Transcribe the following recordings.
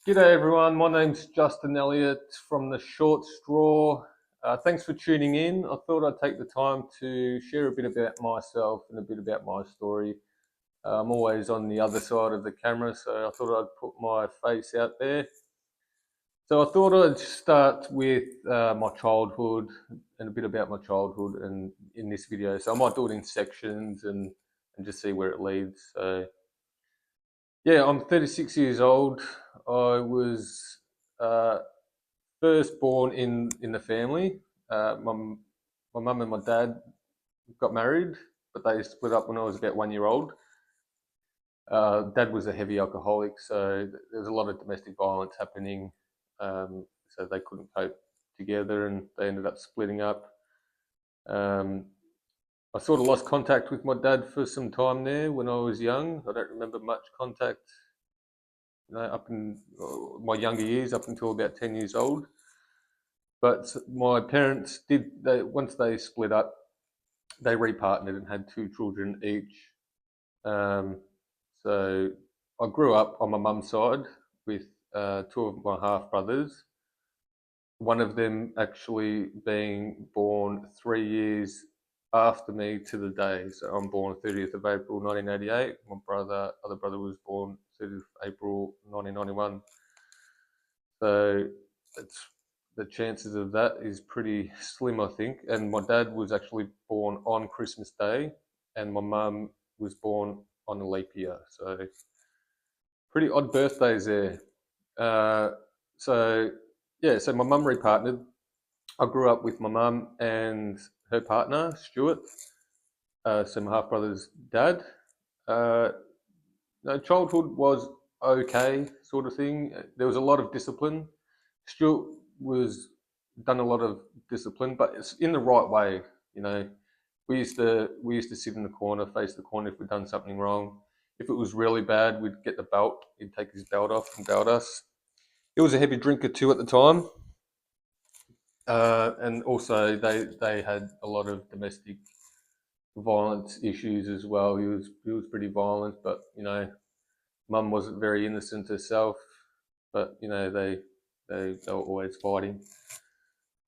G'day everyone, my name's Justin Elliott from the Short Straw. Thanks for tuning in. I thought I'd take the time to share a bit about myself and a bit about my story. I'm always on the other side of the camera, so I thought I'd put my face out there. So I thought I'd start with my childhood and a bit about my childhood and in this video. So I might do it in sections and just see where it leads. So yeah, I'm 36 years old. I was uh, first born in the family. My mum and my dad got married, but they split up when I was about 1 year old. Dad was a heavy alcoholic, so there was a lot of domestic violence happening. So they couldn't cope together, and they ended up splitting up. Um, I sort of lost contact with my dad for some time there when I was young. I don't remember much contact, up in my younger years, up until about 10 years old. But my parents once they split up, they repartnered and had two children each. Um, so I grew up on my mum's side with two of my half brothers. One of them actually being born 3 years after me to the day. So I'm born 30th of April 1988. My other brother was born 30th of April 1991. So it's the chances of that is pretty slim, I think. And my dad was actually born on Christmas Day, and my mum was born on a leap year. So pretty odd birthdays there. Uh, so yeah, so my mum repartnered. I grew up with my mum and her partner, Stuart. So my half brother's dad. Uh, no, childhood was okay, sort of thing. There was a lot of discipline. Stuart was done a lot of discipline, but it's in the right way. You know, we used to sit in the corner, face the corner if we'd done something wrong. If it was really bad, we'd get the belt. He'd take his belt off and belt us. He was a heavy drinker too at the time, and also they had a lot of domestic violence issues as well. He was pretty violent, but mum wasn't very innocent herself. But they were always fighting.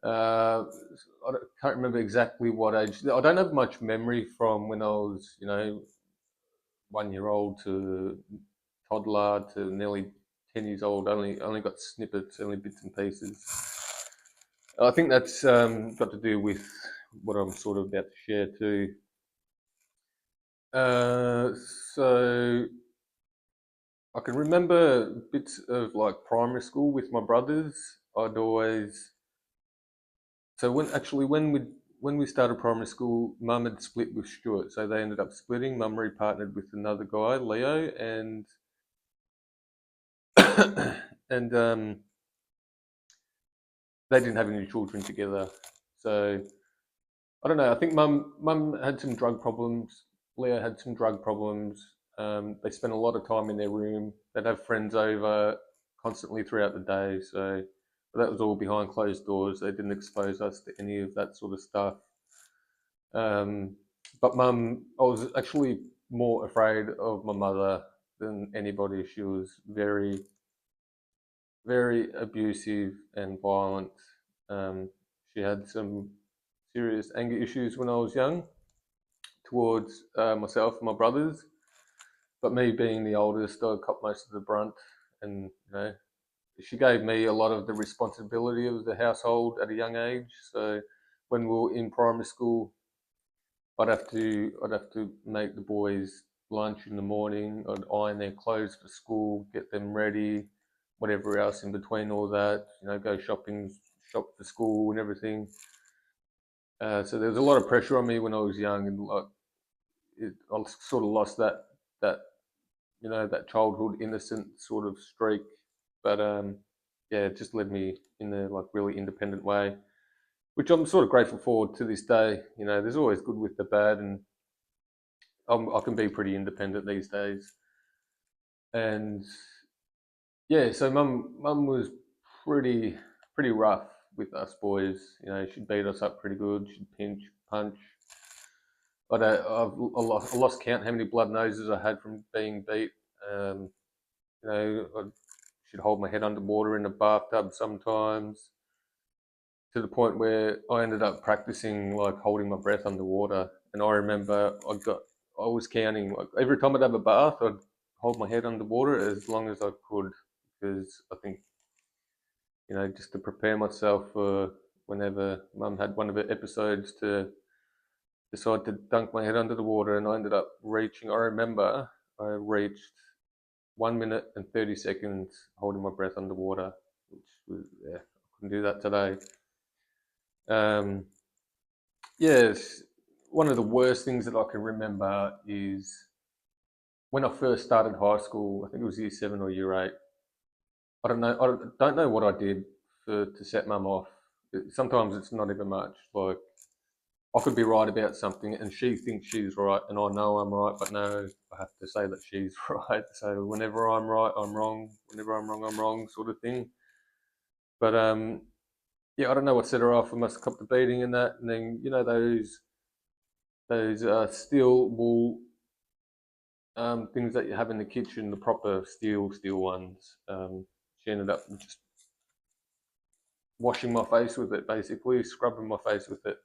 I can't remember exactly what age. I don't have much memory from when I was, 1 year old to toddler to nearly 10 years old. Only got snippets, only bits and pieces. I think that's got to do with what I'm sort of about to share too. Uh, so I can remember bits of like primary school with my brothers. I'd always So when we started primary school, Mum had split with Stuart, so they ended up splitting. Mum repartnered with another guy, Leo, and and they didn't have any children together. So I don't know. I think Mum had some drug problems. Leo had some drug problems. They spent a lot of time in their room. They'd have friends over constantly throughout the day. So but that was all behind closed doors. They didn't expose us to any of that sort of stuff. Um, but I was actually more afraid of my mother than anybody. She was very, very abusive and violent. She had some serious anger issues when I was young towards myself and my brothers. But me being the oldest, I caught most of the brunt, and she gave me a lot of the responsibility of the household at a young age. So when we were in primary school, I'd have to make the boys lunch in the morning. I'd iron their clothes for school, get them ready, whatever else in between all that. Go shopping, shop for school and everything. So there was a lot of pressure on me when I was young, and I sort of lost that that childhood innocent sort of streak. But yeah, it just led me in a like really independent way, which I'm sort of grateful for to this day. There's always good with the bad, and I can be pretty independent these days. And yeah, so mum was pretty pretty rough with us boys. She'd beat us up pretty good. She'd pinch, punch. I lost count how many blood noses I had from being beat. Um, I'd she'd hold my head underwater in the bathtub sometimes, to the point where I ended up practicing like holding my breath underwater. And I remember I was counting like every time I'd have a bath, I'd hold my head underwater as long as I could, because I think, just to prepare myself for whenever Mum had one of her episodes to decide to dunk my head under the water. And I ended up reaching. I remember I reached 1 minute and 30 seconds holding my breath underwater, which was, yeah, I couldn't do that today. Yes, one of the worst things that I can remember is when I first started high school. I think it was year 7 or year 8. I don't know. I don't know what I did to set Mum off. Sometimes it's not even much. Like, I could be right about something, and she thinks she's right, and I know I'm right, but no, I have to say that she's right. So whenever I'm right, I'm wrong. Whenever I'm wrong, sort of thing. But yeah, I don't know what set her off. I must have copped the beating in that, and then those steel wool things that you have in the kitchen, the proper steel ones. She ended up just washing my face with it, basically scrubbing my face with it.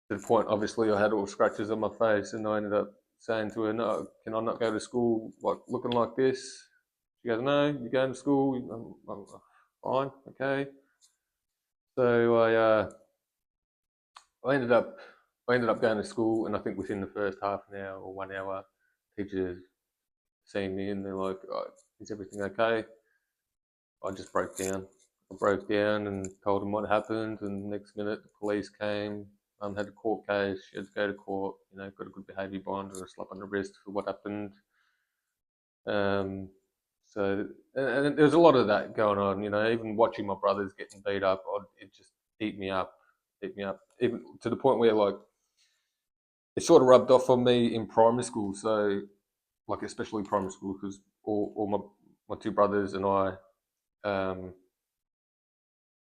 To the point, obviously, I had all scratches on my face, and I ended up saying to her, "No, can I not go to school like looking like this?" She goes, "No, you're going to school. I'm fine, okay." So I ended up I ended up going to school, and I think within the first half an hour or 1 hour, teachers seen me, and they're like, "Oh, is everything okay?" I just broke down. I broke down and told them what happened, and next minute the police came. Had a court case. She had to go to court. Got a good behaviour bond or a slap on the wrist for what happened. Um, so and there was a lot of that going on. Even watching my brothers getting beat up, it just eat me up, even to the point where like it sort of rubbed off on me in primary school. So like especially primary school, because all my two brothers and I um,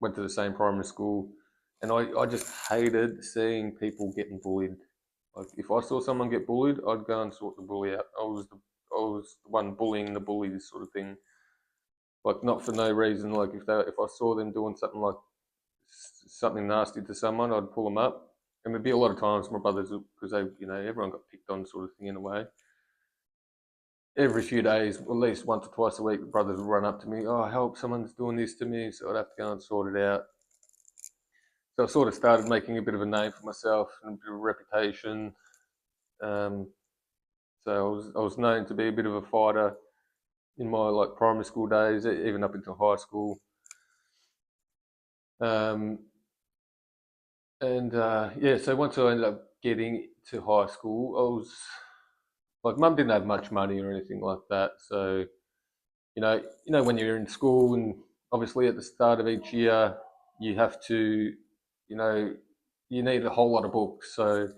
went to the same primary school, and I just hated seeing people getting bullied. Like if I saw someone get bullied, I'd go and sort the bully out. I was the one bullying the bullies, sort of thing. Like not for no reason. Like if I saw them doing something like something nasty to someone, I'd pull them up. And there'd be a lot of times my brothers, because they, everyone got picked on, sort of thing, in a way. Every few days, at least once or twice a week, the brothers would run up to me. Oh, help! Someone's doing this to me. So I'd have to go and sort it out. So I sort of started making a bit of a name for myself and a bit of a reputation. Um, so I was known to be a bit of a fighter in my like primary school days, even up into high school. Um, and yeah, so once I ended up getting to high school, I was like, Mum didn't have much money or anything like that. So when you're in school, and obviously at the start of each year, you have to, you know, you need a whole lot of books. So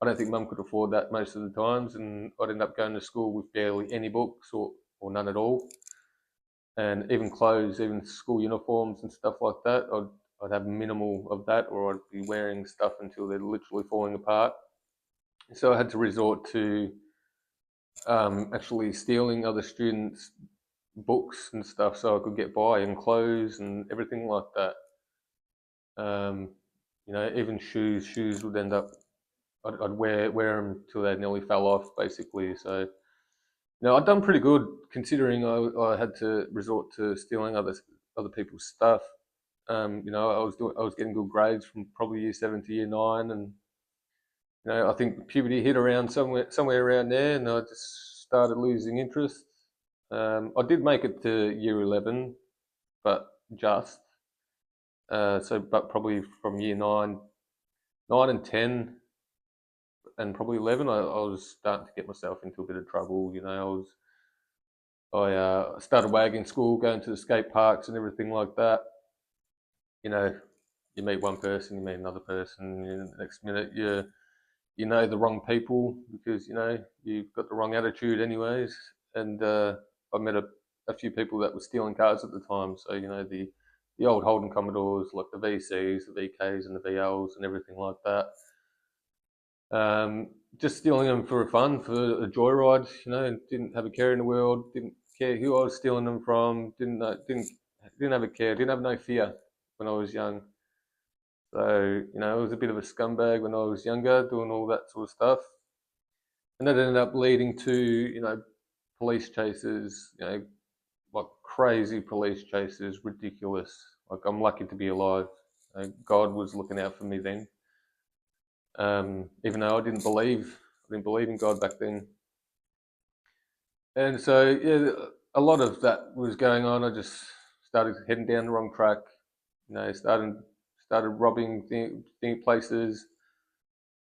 I don't think Mum could afford that most of the times, and I'd end up going to school with barely any books or none at all. And even clothes, even school uniforms and stuff like that, I'd have minimal of that, or I'd be wearing stuff until they're literally falling apart. So I had to resort to actually stealing other students' books and stuff so I could get by, and clothes and everything like that. Um, even shoes. Shoes would end up. I'd wear them till they nearly fell off, basically. So I'd done pretty good considering I had to resort to stealing other people's stuff. I was getting good grades from probably year 7 to year 9, and I think puberty hit around somewhere around there, and I just started losing interest. I did make it to year 11, but just but probably from year 9 and 10, and probably 11, I was starting to get myself into a bit of trouble. I started wagging school, going to the skate parks and everything like that. You know, you meet one person, you meet another person, and the next minute you know the wrong people, because you've got the wrong attitude, anyways. And I met a few people that were stealing cars at the time. So the old Holden Commodores, like the VCs, the VKs, and the VLs, and everything like that. Just stealing them for fun, for a joyride. Didn't have a care in the world. Didn't care who I was stealing them from. Didn't have a care. Didn't have no fear when I was young. So I was a bit of a scumbag when I was younger, doing all that sort of stuff, and that ended up leading to police chases. Like crazy police chases, ridiculous. Like I'm lucky to be alive. God was looking out for me then. Even though I didn't believe in God back then. And so, yeah, a lot of that was going on. I just started heading down the wrong track. Started robbing places,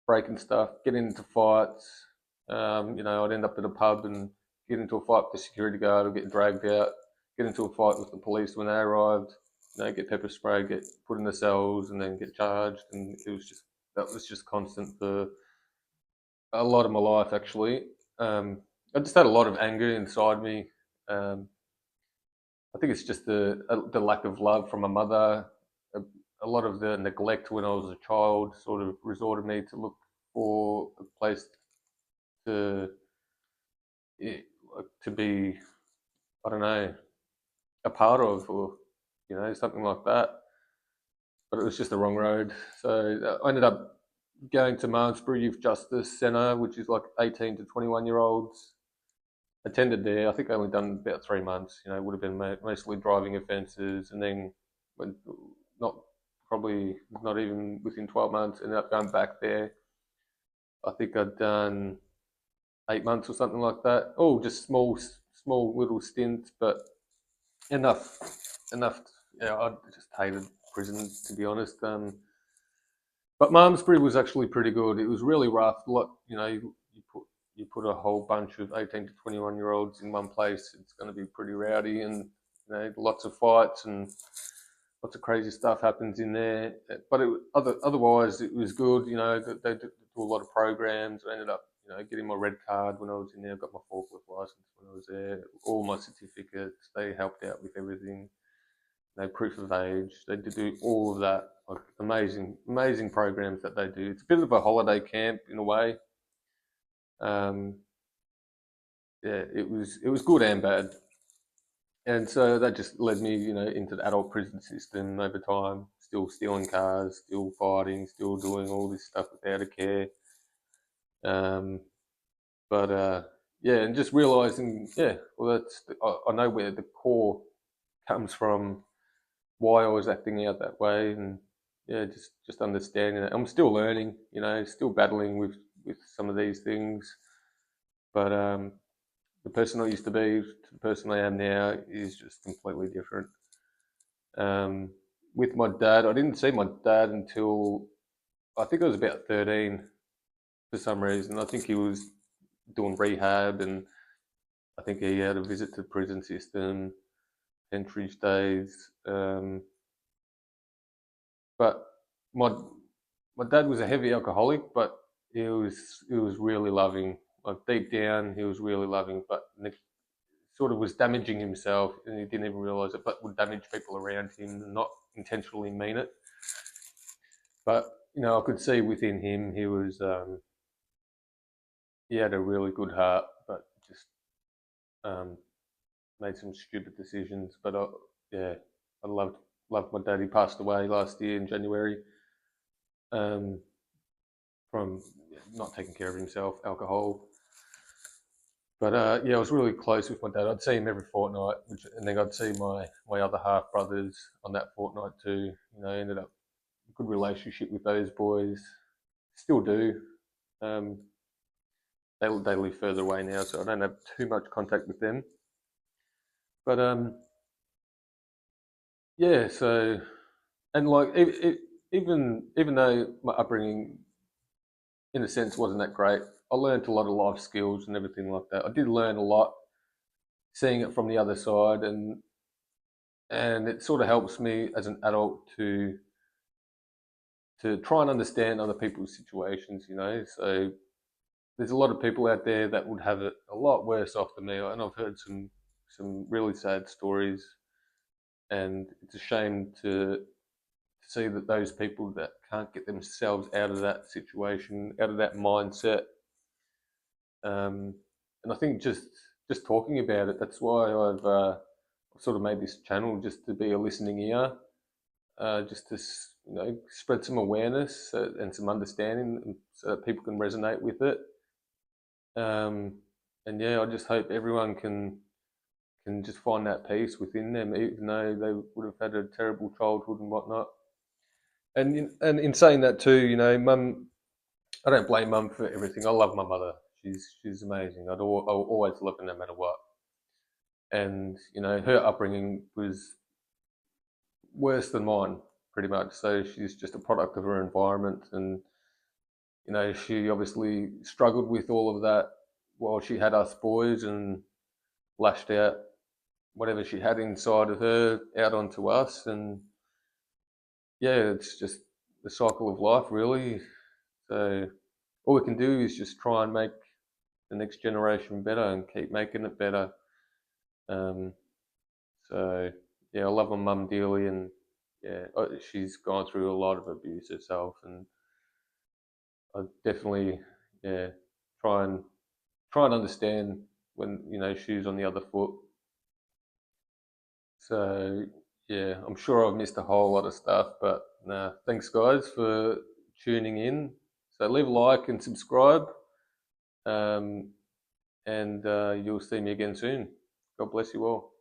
breaking stuff, getting into fights. I'd end up at a pub and get into a fight with the security guard or get dragged out, get into a fight with the police when they arrived, get pepper sprayed, get put in the cells and then get charged. And that was just constant for a lot of my life, actually. I just had a lot of anger inside me. Um, I think it's just the lack of love from my mother. A, a lot of the neglect when I was a child sort of resorted me to look for a place to to be, I don't know, a part of, or something like that. But it was just the wrong road. So I ended up going to Malmesbury Youth Justice Centre, which is like 18 to 21 year olds. Attended there. I think I only done about 3 months. It would have been mostly driving offences, and then when not probably not even within 12 months, ended up going back there. I think I'd done 8 months or something like that. Oh, just small little stints, but enough, enough. Yeah, I just hated prison, to be honest. But Malmesbury was actually pretty good. It was really rough. You put a whole bunch of 18 to 21 year olds in one place. It's going to be pretty rowdy, and lots of fights and lots of crazy stuff happens in there. But otherwise, it was good. They do a lot of programs. I ended up getting my red card when I was in there. I got my forklift license when I was there. All my certificates. They helped out with everything. Proof of age. They did do all of that. Like amazing programs that they do. It's a bit of a holiday camp in a way. Um, yeah, it was good and bad, and so that just led me, into the adult prison system over time. Still stealing cars, still fighting, still doing all this stuff without a care. Um, but yeah, and just realizing, yeah, well, I know where the core comes from, why I was acting out that way, and yeah, just understanding it. I'm still learning, still battling with some of these things, but the person I used to be to the person I am now is just completely different. Um, with my dad, I didn't see my dad until I think I was about 13 for some reason. I think he was doing rehab, and I think he had a visit to the prison system, entry days. But my my dad was a heavy alcoholic, but he was really loving. Like deep down, he was really loving, but sort of was damaging himself, and he didn't even realize it, but would damage people around him and not intentionally mean it. But I could see within him he had a really good heart, but just um, made some stupid decisions. But yeah, I loved my dad. He passed away last year in January um, from not taking care of himself, alcohol. But yeah, I was really close with my dad. I'd see him every fortnight, and then I'd see my other half brothers on that fortnight too. Ended up a good relationship with those boys. Still do. Um, they live further away now, so I don't have too much contact with them. But yeah, so and like even though my upbringing, in a sense, wasn't that great, I learned a lot of life skills and everything like that. I did learn a lot, seeing it from the other side, and it sort of helps me as an adult to try and understand other people's situations. So there's a lot of people out there that would have it a lot worse off than me, and I've heard some really sad stories, and it's a shame to see that those people that can't get themselves out of that situation, out of that mindset, and I think just just talking about it. That's why I've sort of made this channel, just to be a listening ear, just to spread some awareness and some understanding, so that people can resonate with it. And yeah, I just hope everyone can just find that peace within them, even though they would have had a terrible childhood and whatnot. And in saying that too, mum, I don't blame mum for everything. I love my mother. She's amazing. I'll always love her no matter what. And her upbringing was worse than mine, pretty much. So she's just a product of her environment, and she obviously struggled with all of that while she had us boys, and lashed out whatever she had inside of her out onto us. And yeah, it's just the cycle of life, really. So all we can do is just try and make the next generation better and keep making it better. Um, so yeah, I love my mum dearly, and yeah, she's gone through a lot of abuse herself, and I definitely, yeah, try and understand when she's on the other foot. So yeah, I'm sure I've missed a whole lot of stuff, but nah, thanks guys for tuning in. So leave a like and subscribe, um, and you'll see me again soon. God bless you all.